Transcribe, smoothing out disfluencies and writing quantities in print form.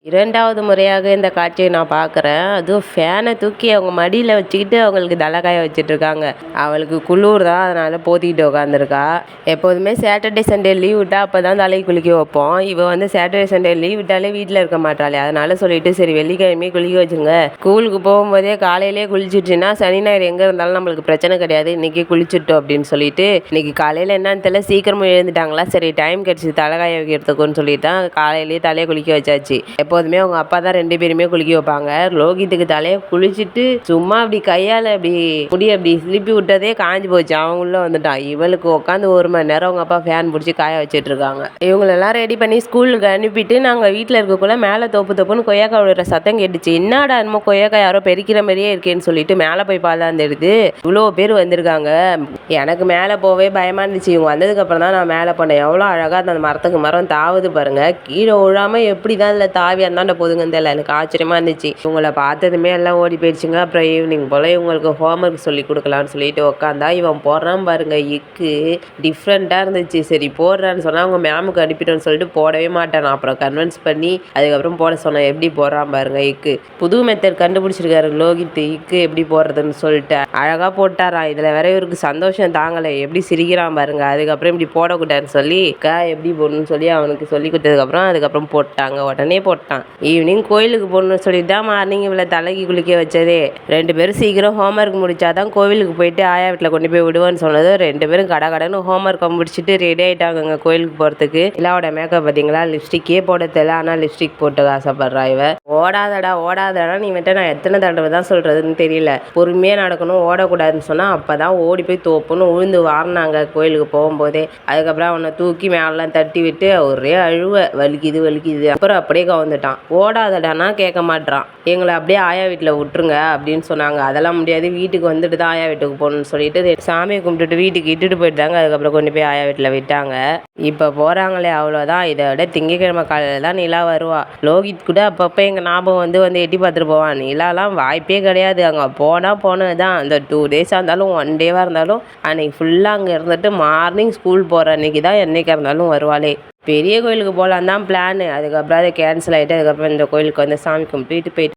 2வது முறையாக இந்த காட்சியை நான் பார்க்குறேன். அதுவும் ஃபேனை தூக்கி அவங்க மடியில வச்சுக்கிட்டு அவங்களுக்கு தலகாய வச்சுட்ருக்காங்க. அவளுக்கு குளுர் தான், அதனால போத்திக்கிட்டு உட்காந்துருக்கா. எப்போதுமே சாட்டர்டே, சண்டே லீவ் விட்டா அப்போ தான் தலைக்கு குளிக்க வைப்போம். இவ வந்து சாட்டர்டே, சண்டே லீவ் விட்டாலே வீட்டில் இருக்க மாட்டாளே. அதனால சொல்லிட்டு சரி வெள்ளிக்கிழமையே குளிக்க வச்சுருங்க. ஸ்கூலுக்கு போகும்போதே காலையிலேயே குளிச்சுட்டுன்னா சனி, ஞாயிறு எங்கே இருந்தாலும் நம்மளுக்கு பிரச்சனை கிடையாது. இன்றைக்கி குளிச்சுட்டோம் அப்படின்னு சொல்லிட்டு இன்றைக்கி காலையில் என்னன்னு தெரியல சீக்கிரமாக எழுந்துட்டாங்களா. சரி டைம் கிடச்சி தலைகாய வைக்கிறதுக்குன்னு சொல்லிட்டு தான் காலையிலேயே தலையை குளிக்க வச்சாச்சு. எப்போதுமே அவங்க அப்பா தான் 2 பேருமே குளிக்க வைப்பாங்க. லோகித்துக்கு தலையை குளிச்சுட்டு சும்மா அப்படி கையால் அப்படி முடி அப்படி சிலிப்பி விட்டதே காஞ்சி போச்சு. அவன் உள்ள வந்துட்டான். இவளுக்கு உட்காந்து 1 மணி நேரம் அவங்க அப்பா ஃபேன் பிடிச்சி காய வச்சுட்டு இருக்காங்க. இவங்களெல்லாம் ரெடி பண்ணி ஸ்கூலுக்கு அனுப்பிட்டு நாங்கள் வீட்டில் இருக்கக்குள்ள மேலே தோப்பு தோப்புன்னு கொய்யாக்காய் விடுற சத்தம் கேட்டுச்சு. என்னடா என்னமோ கொய்யாக்காய் யாரோ பெருக்கிற மாதிரியே இருக்கேன்னு சொல்லிட்டு மேலே போய் பார்த்தா எடுத்து இவ்வளோ பேர் வந்திருக்காங்க. எனக்கு மேலே போவே பயமாக இருந்துச்சு. இவங்க வந்ததுக்கப்புறம் தான் நான் மேலே போனேன். எவ்வளோ அழகாக அந்த மரத்துக்கு மரம் தாவுது பாருங்க. கீழே விழாமல் எப்படி தான் இதில் தாவி அந்தாண்ட போதுங்கன்னு தெரியல. எனக்கு ஆச்சரியமாக இருந்துச்சு. இவங்களை பார்த்ததுமே எல்லாம் ஓடி போயிடுச்சுங்க. அப்புறம் ஈவினிங் போல் இவங்களுக்கு ஹோம்ஒர்க் சொல்லி கொடுக்கலான்னு சொல்லிட்டு உட்காந்தா இவன் போடுறான் பாருங்க இக்கு டிஃப்ரெண்ட்டாக இருந்துச்சு. சரி போடுறான்னு சொன்னால் அவங்க மேமுக்கு அனுப்பிட்டோன்னு சொல்லிட்டு போடவே மாட்டேன். நான் அப்புறம் கன்வின்ஸ் பண்ணி அதுக்கப்புறம் போட சொன்னேன். எப்படி போடுறான் பாருங்க இக்கு. புது மெத்தட் கண்டுபிடிச்சிருக்காரு லோகித். இக்கு எப்படி போடுறதுன்னு சொல்லிட்டு அழகாக போட்டாரான். இதில் வேற இவருக்கு சந்தோஷம் தாங்கலை. எப்படி சிரிக்கிறான் பாருங்க. அதுக்கப்புறம் இப்படி போடக்கூடாதுன்னு சொல்லி எப்படி போடணும்னு சொல்லி அவனுக்கு சொல்லி கொடுத்ததுக்கப்புறம் அதுக்கப்புறம் போட்டாங்க. உடனே போட்டான். ஈவினிங் கோயிலுக்கு போகணும்னு சொல்லிட்டு தான் மார்னிங் இவளை தலைக்கு குளிக்க வச்சதே. 2 பேரும் சீக்கிரம் ஹோம்ஒர்க் முடிச்சாதான் கோவிலுக்கு போயிட்டு ஆயா வீட்டில் கொண்டு போய் விடுவேன்னு சொன்னது. 2 பேரும் கடன்னு ஹோம்ஒர்க்கை முடிச்சுட்டு ரெடி ஆகிட்டாங்க கோயிலுக்கு போகிறதுக்கு. இல்லாவோட மேக்கப் பார்த்தீங்களா, லிப்ஸ்டிக்கே போட தெரியல. ஆனால் லிப்ஸ்டிக் போட்டு ஆசைப்படுறா இவ. ஓடாதடா நீ வந்துட்டு நான் எத்தனை தடவை தான் சொல்கிறதுன்னு தெரியல. பொறுமையாக நடக்கணும், ஓடக்கூடாதுன்னு சொன்னால் அப்போ தான் ஓடி போய் தோப்புன்னு உழுந்து வாரினாங்க கோயிலுக்கு போகும்போதே. அதுக்கப்புறம் அவனை தூக்கி மேலாம் தட்டி விட்டு ஒரே அழுவ வலிக்குது. அப்புறம் அப்படியே கவுந்துட்டான். ஓடாதடானா கேட்க மாட்டான். எங்களை அப்படியே ஆயா வீட்டில் விட்டுருங்க அப்படின்னு சொன்னாங்க. அதெல்லாம் முடியாது, வீட்டுக்கு வந்துட்டு தான் ஆயா வீட்டுக்கு போகணும்னு சொல்லிட்டு சாமியை கும்பிட்டுட்டு வீட்டுக்கு இட்டுட்டு போயிட்டாங்க. அதுக்கப்புறம் கொண்டு போய் ஆயா வீட்டில் விட்டாங்க. இப்போ போகிறாங்களே அவ்வளோதான். இதை விட திங்கக்கிழமை காலையில் தான் நிலா வருவா. லோகித் கூட அப்பப்போ எங்கள் ஞாபகம் வந்து எட்டி பார்த்துட்டு போவான். நிலாலாம் வாய்ப்பே கிடையாது. அங்கே போனது தான். அந்த 2 டேஸாக இருந்தாலும் 1 டேவாக இருந்தாலும் அன்றைக்கி ஃபுல்லாக அங்கே இருந்துட்டு மார்னிங் ஸ்கூல் போகிற அன்றைக்கி தான் என்றைக்காக இருந்தாலும் வருவாளே. பெரிய கோயிலுக்கு போகலான் தான் பிளான். அதுக்கப்புறம் அது கேன்சல் ஆகிட்டு அதுக்கப்புறம் இந்த கோயிலுக்கு வந்து சாமி கும்பிட்டு போயிட்டு